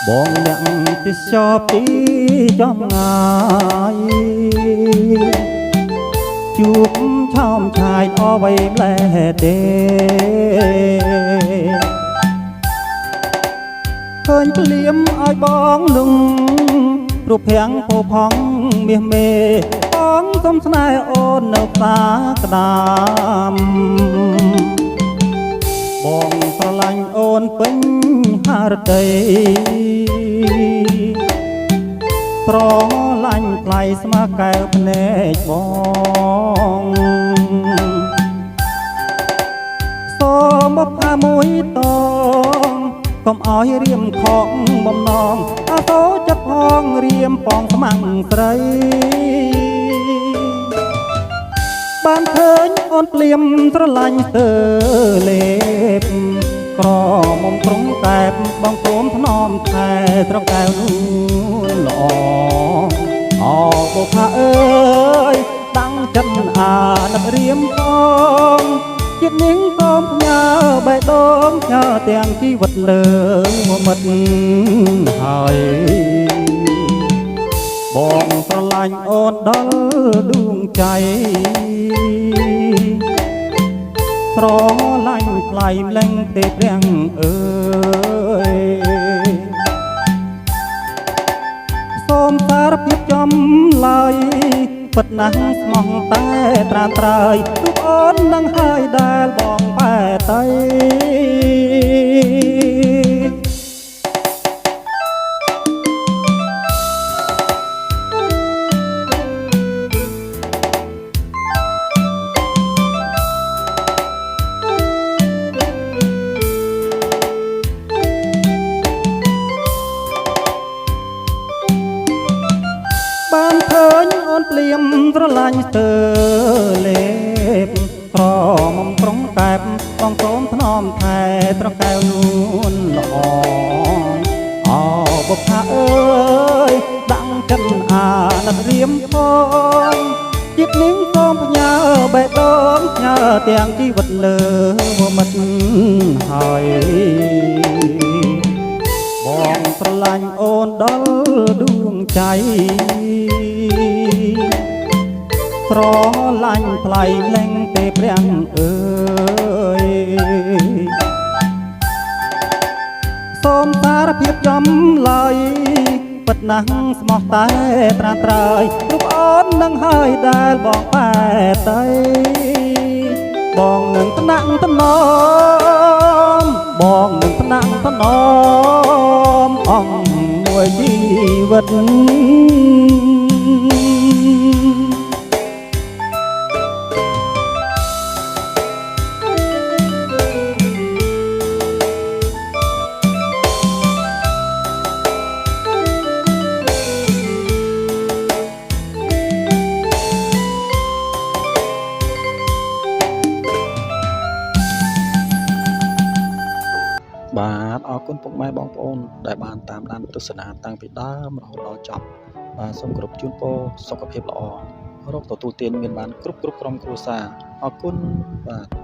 បងអ្នកទេសចរពីចំងាយជួបឆោមឆាយអវ័យម្លេះទេឃើញភ្លៀមឲ្យបងលងរូបភាំងពោផង់មាសមេបងសុំស្នេហ៍អូននៅផ្សារក្តាម បងស្រឡាញ់អូនពេញហារតីស្រឡាញ់ថ្លៃស្មើកែវភ្នែកបងសូមមកផាមួយតងកុំឲ្យរៀមខកបំណងអាសូរចិត្តផងរៀមប៉ងស្មាំងស្រីបានឃើញអូនភ្លៀមស្រឡាញ់ស្ទើលេបក្រមុំត្រង់កែបបងព្រមថ្នមថែត្រកែវនោះល្អអបុផាអើយតាំងចិត្តអាណិតរៀមផងជាតិនាងសូមផ្ញើបេះដូងផ្ញើទាំងជីវិតលើមកមិត្តហើយបងស្រឡាញ់អូនដល់ដួងใจស្រឡាញ់ថ្លៃម្លេងទេព្រាំងអើយសូមសារភាពចំឡើយពិតណាស់ស្មោះតែត្រានត្រើយទូកអូននឹងហើយដែលបងបែតៃបានឃើញអូនភ្លៀមស្រឡាញ់ស្ទើលេបក្រមុំត្រង់កែបបងសូមថ្នមថែត្រកែវនួនល្អអបុផាអើយដាំងចិត្តអាណិតរៀមផងជាតិនាងសូមផ្ញើបេះដូងផ្ញើទាំងជីវិតលើមិត្តហើយបងស្រឡាញ់អូនដល់ដួងใจស្រឡាញ់ថ្លៃម្លេងទេព្រាំងអើយសូមសារភាពចំឡើយពិតណាស់ស្មោះតែត្រានត្រើយរូបអូននឹងហើយដែលបងបែតៃបងនឹងថ្នាក់ថ្នមបងនឹងថ្នាក់ថ្នមអង្គមួយជីវិតបាទអរគុណពុកម៉ែបងប្អូនដែលបានតាមដានទស្សនាតាំងពីដើមរហូតដល់ចប់បាទសូមគោរពជូនពរសុខភាពល្អរកទទួលទានមានបានគ្រប់ក្រុមគ្រួសារអរគុណបាទ